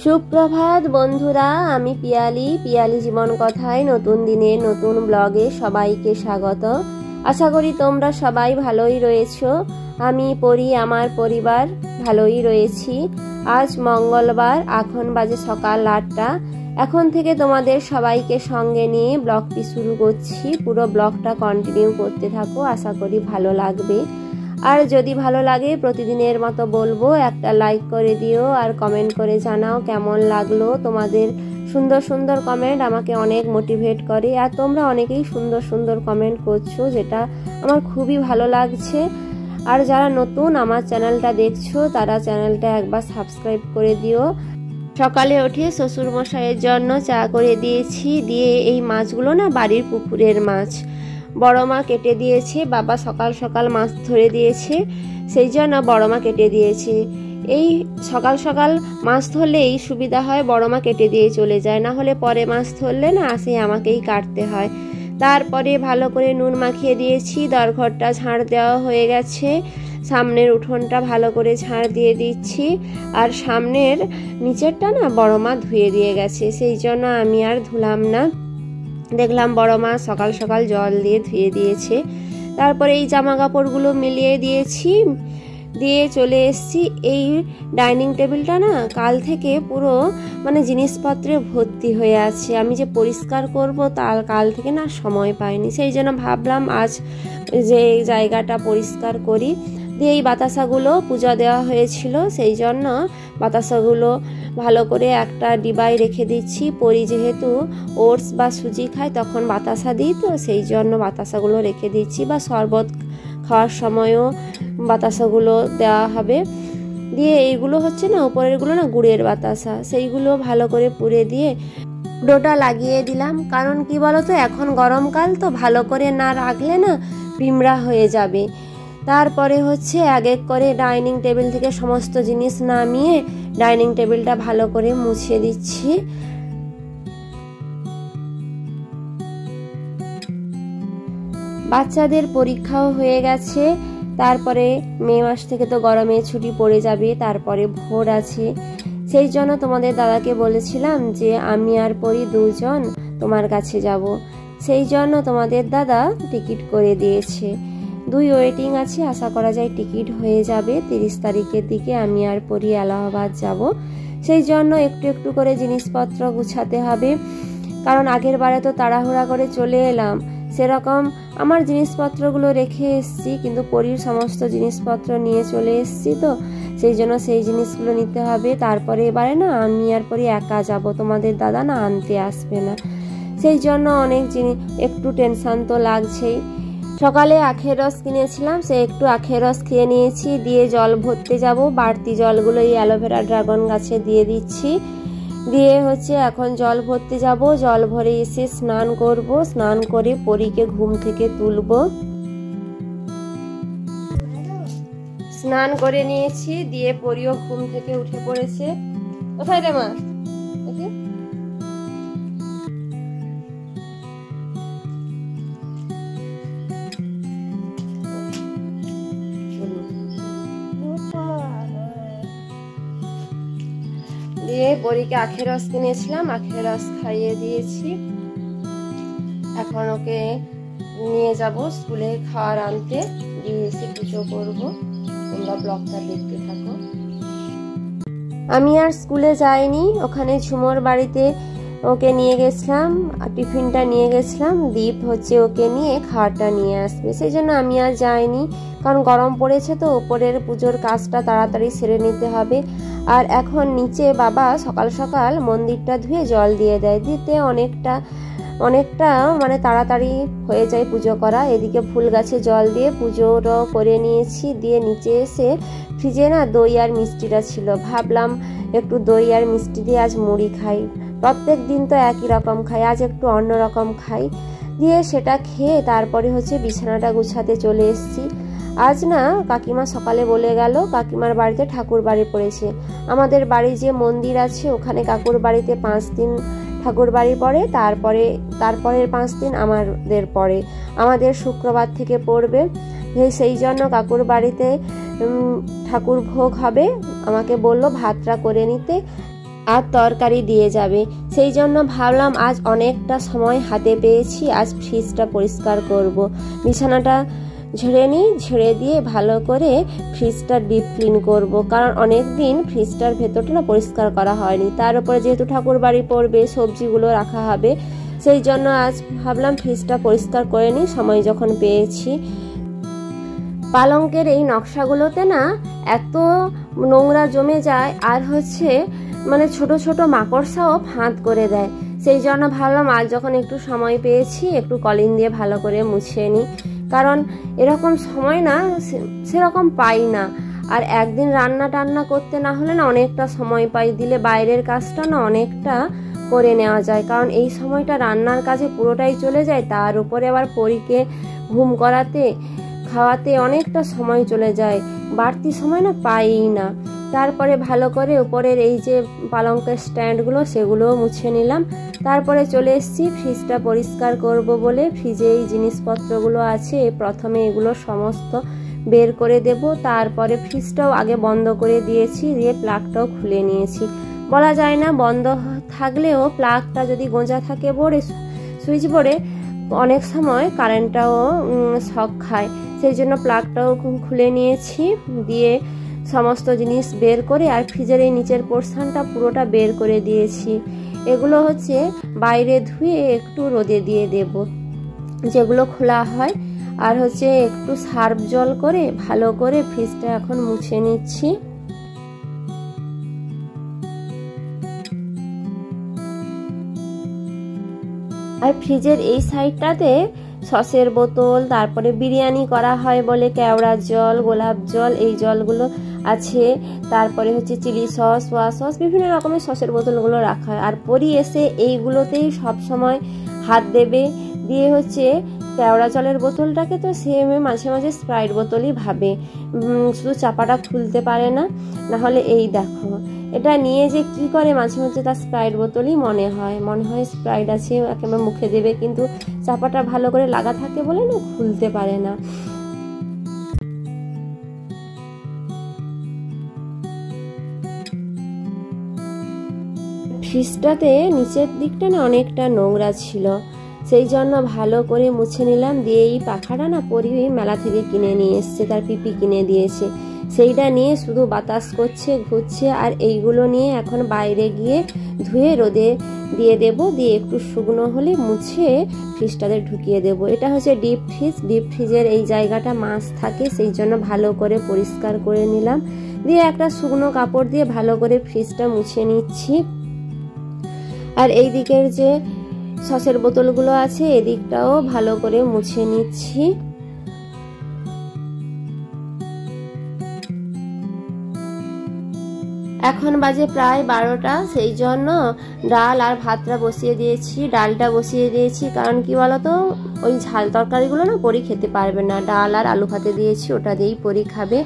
সুপ্রভাত বন্ধুরা, আমি পিয়ালি জীবন কথায় নতুন দিনে নতুন ব্লগে সবাইকে স্বাগত। আশা করি তোমরা সবাই ভালোই রয়েছো। আমি পরি, আমার পরিবার ভালোই রয়েছি। আজ মঙ্গলবার, এখন বাজে সকাল 8টা। এখন থেকে তোমাদের সবাইকে সঙ্গে নিয়ে ব্লগটি শুরু করছি। পুরো ব্লগটা কন্টিনিউ করতে থাকো, আশা করি ভালো লাগবে। আর যদি ভালো লাগে প্রতিদিনের মতো বলবো, একটা লাইক করে দিও আর কমেন্ট করে জানাও কেমন লাগলো। তোমাদের সুন্দর সুন্দর কমেন্ট আমাকে অনেক মোটিভেট করে, আর তোমরা অনেকেই সুন্দর সুন্দর কমেন্ট করছো, যেটা আমার খুবই ভালো লাগছে। আর যারা নতুন আমার চ্যানেলটা দেখছো, তারা চ্যানেলটা একবার সাবস্ক্রাইব করে দিও। সকালে উঠে শ্বশুর মশাইয়ের জন্য চা করে দিয়েছি। দিয়ে এই মাছগুলো না বাড়ির পুকুরের মাছ, বড় মা কেটে দিয়েছে। বাবা সকাল সকাল মাছ ধরে দিয়েছে, সেই জন্য বড় মা কেটে দিয়েছে। এই সকাল সকাল মাছ ধরলে এই সুবিধা হয়, বড় মা কেটে দিয়ে চলে যায়, না হলে পরে মাছ ধরলে না আসে আমাকেই কাটতে হয়। তারপরে ভালো করে নুন মাখিয়ে দিয়েছি। দরঘরটা ঝাড় দেওয়া হয়ে গেছে, সামনের উঠোনটা ভালো করে ঝাড় দিয়ে দিচ্ছি। আর সামনের নিচেরটা না বড় মা ধুয়ে দিয়ে গেছে, সেই জন্য আমি আর ধুলাম না। দেখলাম বড় মা সকাল সকাল জল দিয়ে ধুয়ে দিয়েছে। তারপরে এই জামা কাপড়গুলো মিলিয়ে দিয়েছি, দিয়ে চলে এসেছি। এই ডাইনিং টেবিলটা না কাল থেকে পুরো জিনিসপত্রে ভর্তি হয়ে আছে। আমি যে পরিষ্কার করব তার কাল থেকে না সময় পাইনি, সেই জন্য ভাবলাম আজ যে জায়গাটা পরিষ্কার করি। দিয়ে এই বাতাসাগুলো পূজা দেওয়া হয়েছিল, সেই জন্য বাতাসাগুলো ভালো করে একটা ডিবায় রেখে দিচ্ছি। পরি যেহেতু ওটস বা সুজি খায়, তখন বাতাসা দিই, তো সেই জন্য বাতাসাগুলো রেখে দিচ্ছি। বা শরবত খাওয়ার সময়ও বাতাসাগুলো দেওয়া হবে। দিয়ে এইগুলো হচ্ছে না, উপরেরগুলো না গুড়ের বাতাসা, সেইগুলো ভালো করে পুড়ে দিয়ে ডোটা লাগিয়ে দিলাম। কারণ কি বলতো, এখন গরমকাল তো, ভালো করে না রাখলে না পিমড়া হয়ে যাবে। তারপরে হচ্ছে এক এক করে ডাইনিং টেবিল থেকে সমস্ত জিনিস নামিয়ে ডাইনিং টেবিলটা ভালো করে মুছে দিচ্ছি। বাচ্চাদের পরীক্ষাও হয়ে গেছে। তারপরে মে মাস থেকে তো গরমে ছুটি পড়ে যাবে, তারপরে ভোর আছে। সেই জন্য তোমাদের দাদাকে বলেছিলাম যে আমি আর পরি দুজন তোমার কাছে যাব। সেই জন্য তোমাদের দাদা টিকিট করে দিয়েছে। 2 ওয়েটিং আছে, আশা করা যায় টিকিট হয়ে যাবে। 30 তারিখের দিকে আমি আর পরি এলাহাবাদ যাব। সেই জন্য একটু একটু করে জিনিসপত্র গুছাতে হবে, কারণ আগের বারে তো তাড়াহুড়া করে চলে এলাম। সেরকম আমার জিনিসপত্রগুলো রেখে এসেছি, কিন্তু পরির সমস্ত জিনিসপত্র নিয়ে চলে এসেছি, তো সেই জন্য সেই জিনিসগুলো নিতে হবে। তারপরে এবারে না আমি আর পরি একা যাব, তোমাদের দাদা না আনতে আসবে না। সেই জন্য অনেক একটু টেনশন তো লাগছেই। সকালে আখের রস কিনেছিলাম, সে একটু আখের রস খেয়ে নিয়েছি। দিয়ে জল ভরতে যাব, বাড়তি জলগুলো এই অ্যালোভেরা ড্রাগন গাছে দিয়ে দিচ্ছি। দিয়ে হচ্ছে এখন জল ভরতে যাব। জল ভরে এসে স্নান করব, স্নান করে পরীকে ঘুম থেকে তুলব। স্নান করে নিয়েছি, দিয়ে পরীও ঘুম থেকে উঠে পড়েছে। কোথায় রে মা? দেখি দিয়ে পরীকে আখের রস কিনেছিলাম, আখের রস খাইয়ে দিয়েছি। এখন ওকে নিয়ে যাব স্কুলে খাওয়ার আনতে, দিয়ে এসে পুজো করব। তোমরা ব্লগটা দেখতে থাকো। আমি আর স্কুলে যাইনি, ওখানে ঝুমোর বাড়িতে ওকে নিয়ে গেছিলাম, টিফিনটা নিয়ে গেছিলাম। দীপ হচ্ছে ওকে নিয়ে খাওয়াটা নিয়ে আসবে, সেই জন্য আমি আর যাইনি। কারণ গরম পড়েছে তো, উপরের পুজোর কাজটা তাড়াতাড়ি সেরে নিতে হবে। আর এখন নিচে বাবা সকাল সকাল মন্দিরটা ধুয়ে জল দিয়ে দেয়, দিতে অনেকটা তাড়াতাড়ি হয়ে যায় পুজো করা। এদিকে ফুল গাছে জল দিয়ে পুজোটাও করে নিয়েছি। দিয়ে নিচে এসে ফ্রিজে না দই আর মিষ্টিটা ছিল, ভাবলাম একটু দই আর মিষ্টি দিয়ে আজ মুড়ি খাই। প্রত্যেক দিন তো একই রকম খাই, আজ একটু অন্য রকম খাই। দিয়ে সেটা খেয়ে তারপরে হচ্ছে বিছানাটা গুছাতে চলে এসেছি। আজ না কাকিমা সকালে বলে গেল, কাকিমার বাড়িতে ঠাকুর বাড়ি পড়েছে। আমাদের বাড়ি যে মন্দির আছে, ওখানে কাকুর বাড়িতে 5 দিন ঠাকুর বাড়ি পড়ে, তারপরের 5 দিন আমাদের পড়ে। আমাদের শুক্রবার থেকে পড়বে, সেই জন্য কাকুর বাড়িতে ঠাকুর ভোগ হবে। আমাকে বলল ভাতটা করে নিতে। আর তরকারি দিয়ে যাবে। সেই জন্য ভাবলাম আজ অনেকটা সময় হাতে পেয়েছি, আজ ফ্রিজটা পরিষ্কার করব। বিছানাটা ঝেড়ে নিই, ঝেড়ে দিয়ে ভালো করে ফ্রিজটা ডিপ ক্লিন করব, কারণ অনেক দিন ফ্রিজটার ভেতরটা না পরিষ্কার করা হয়নি। তার উপরে যেহেতু ঠাকুর বাড়ি পড়বে, সবজিগুলো রাখা হবে, সেই জন্য আজ ভাবলাম ফ্রিজটা পরিষ্কার করে নিই সময় যখন পেয়েছি। পালঙ্কের এই নকশাগুলোতে না এত নোংরা জমে যায়, আর মানে ছোট ছোট মাকড়সাও ফাঁদ করে দেয়। সেই জন্য ভাবলাম আজ যখন একটু সময় পেয়েছি একটু কলিন দিয়ে ভালো করে মুছিয়ে নিই, কারণ এরকম সময় না সেরকম পাই না। আর একদিন রান্না টান্না করতে না হলে না অনেকটা সময় পাই, দিলে বাইরের কাজটা না অনেকটা করে নেওয়া যায়, কারণ এই সময়টা রান্নার কাজে পুরোটাই চলে যায়। তার উপরে আবার পরীকে ঘুম করাতে খাওয়াতে অনেকটা সময় চলে যায়, বাড়তি সময় না পাই না। তারপরে ভালো করে উপরের এই যে পালঙ্কের স্ট্যান্ডগুলো সেগুলোও মুছে নিলাম। তারপরে চলে এসেছি ফ্রিজটা পরিষ্কার করব বলে। ফ্রিজে এই জিনিসপত্রগুলো আছে, প্রথমে এগুলো সমস্ত বের করে দেব। তারপরে ফ্রিজটাও আগে বন্ধ করে দিয়েছি, দিয়ে প্লাগটাও খুলে নিয়েছি। বলা যায় না, বন্ধ থাকলেও প্লাগটা যদি গোঁজা থাকে বোর্ডে, সুইচ বোর্ডে, অনেক সময় কারেন্টটাও শক খায়। সেই জন্য প্লাগটাও খুলে নিয়েছি, দিয়ে সমস্ত জিনিস বের করে আর ফ্রিজের এই নিচের পোর্শনটা পুরোটা বের করে দিয়েছি। এগুলো বাইরে ধুয়ে একটু রোদে দিয়ে দেব, যেগুলো খোলা হয়। আর একটু সার্ফ জল করে ভালো করে ফ্রিজটা এখন মুছে নিচ্ছি। আর ফ্রিজের এই সাইডটাতে সসের বোতল, তারপরে বিরিয়ানি করা হয় বলে কেওড়ার জল, গোলাপ জল, এই জলগুলো আছে। তারপরে চিলি সস, সোয়া সস, বিভিন্ন রকমের সসের বোতলগুলো রাখা হয়। আর পরি এসে এইগুলোতেই সব সময় হাত দেবে, দিয়ে কেওড়া জলের বোতলটাকে তো সে মাঝে মাঝে স্প্রাইট বোতলই ভাবে, শুধু চাপাটা খুলতে পারে না। নাহলে এই দেখো, এটা নিয়ে যে কি করে, মাঝে মাঝে তার স্প্রাইট বোতলই মনে হয় স্প্রাইট আছে, একেবারে মুখে দেবে, কিন্তু চাপাটা ভালো করে লাগা থাকে বলে না খুলতে পারে না। ফ্রিজটাতে নিচের দিকটা না অনেকটা নোংরা ছিল, সেই জন্য ভালো করে মুছে নিলাম। দিয়ে এই পাখাটা না পরি মেলা থেকে কিনে নিয়ে এসছে, তার পিপি কিনে দিয়েছে, সেইটা নিয়ে শুধু বাতাস করছে, ঘুরছে। আর এইগুলো নিয়ে এখন বাইরে গিয়ে ধুয়ে রোদে দিয়ে দেব, দিয়ে একটু শুকনো হলে মুছে ফ্রিজটাতে ঢুকিয়ে দেব। এটা ডিপ ফ্রিজ, ডিপ ফ্রিজের এই জায়গাটা মাছ থাকে, সেই জন্য ভালো করে পরিষ্কার করে নিলাম। দিয়ে একটা শুকনো কাপড় দিয়ে ভালো করে ফ্রিজটা মুছে নিচ্ছি। আর এই দিকের যে সসের বোতলগুলো আছে এদিকটাও ভালো করে মুছে নিচ্ছি। এখন বাজে প্রায় 12টা, সেই জন্য ডাল আর ভাতটা বসিয়ে দিয়েছি। ডালটা বসিয়ে দিয়েছি কারণ কি বলতো, ওই ঝাল তরকারিগুলো না পরি খেতে পারবে না, ডাল আর আলু ভাতে দিয়েছি, ওটা দিয়েই পরি খাবে।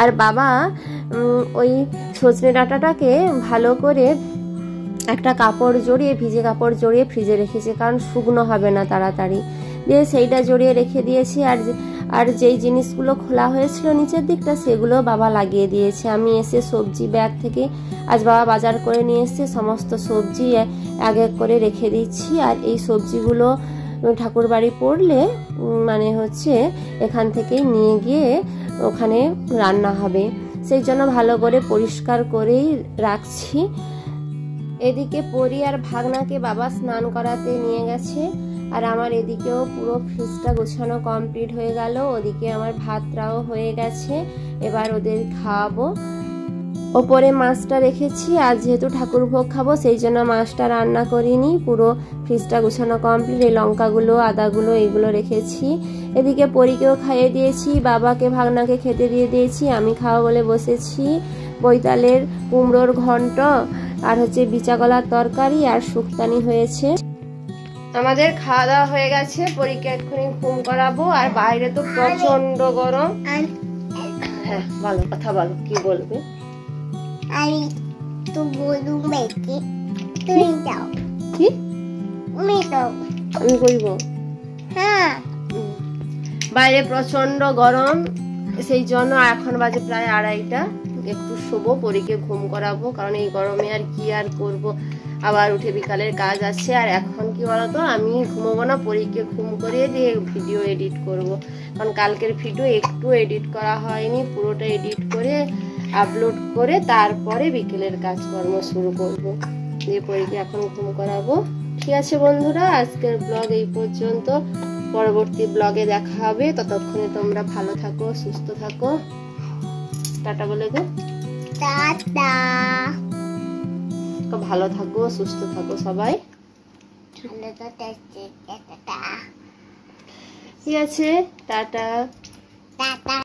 আর বাবা ওই সজনে ডাঁটাটাকে ভালো করে একটা কাপড় জড়িয়ে, ভিজে কাপড় জড়িয়ে ফ্রিজে রেখেছে, কারণ শুকনো হবে না তাড়াতাড়ি, দিয়ে সেইটা জড়িয়ে রেখে দিয়েছি। আর যেই জিনিসগুলো খোলা হয়েছিল নিচের দিকটা সেগুলো বাবা লাগিয়ে দিয়েছে। আমি এসে সবজি ব্যাগ থেকে আজ বাবা বাজার করে নিয়ে এসে সমস্ত সবজি এক এক করে রেখে দিচ্ছি। আর এই সবজিগুলো ঠাকুর বাড়ি পড়লে মানে এখান থেকেই নিয়ে গিয়ে ওখানে রান্না হবে, সেই জন্য ভালো করে পরিষ্কার করেই রাখছি। এদিকে পরি আর ভাগনাকে বাবা স্নান করাতে নিয়ে গেছে, আর আমার এদিকেও পুরো ফ্রিজটা গোছানো কমপ্লিট হয়ে গেল। ওদিকে আমার ভাতটাও হয়ে গেছে, এবার ওদের খাওয়াবো। ওপরে মাছটা রেখেছি, আর যেহেতু ঠাকুর ভোগ খাবো সেই জন্য মাছটা রান্না করিনি। পুরো ফ্রিজটা গোছানো কমপ্লিট, এই লঙ্কাগুলো, আদাগুলো এইগুলো রেখেছি। এদিকে পরীকেও খাইয়ে দিয়েছি, বাবাকে ভাগনাকে খেতে দিয়ে দিয়েছি, আমি খাওয়া বলে বসেছি। বৈতালের কুমড়োর ঘন্ট আর বিচা কলার তরকারি আর শুক্তানি হয়েছে। আমাদের খাওয়া দাওয়া হয়ে গেছে, পরীকে এক্ষুনি ঘুম করাবো। আর বাইরে তো প্রচন্ড গরম। হ্যাঁ বলো, কথা বলো, কি বলবে? আমি তো বলবো মেয়েকে তুমি যাও। কি আমি কইব? হ্যাঁ, বাইরে প্রচন্ড গরম, সেই জন্য এখন বাজে প্রায় 2:30, একটু শোবো, পরীকে ঘুম করাবো, কারণ এই গরমে আর কি আর করব, আবার উঠে বিকালের কাজ আছে। আর এখন কি বলতো, আমি ঘুমোবো না, পরীকে ঘুম করিয়ে দিয়ে ভিডিও এডিট করব, কারণ কালকের ভিডিও একটু এডিট করা হয়নি, পুরোটা এডিট করে আপলোড করে তারপরে বিকেলের কাজকর্ম শুরু করব। দিয়ে পরীকে এখন ঘুম করাবো। ঠিক আছে বন্ধুরা, আজকের ব্লগ এই পর্যন্ত, পরবর্তী ব্লগে দেখা হবে। ততক্ষণে তোমরা ভালো থাকো, সুস্থ থাকো। টাটা বলে গো, টাটা। ভালো থাকো, সুস্থ থাকো সবাই। ঠিক আছে, টাটা। টাটা।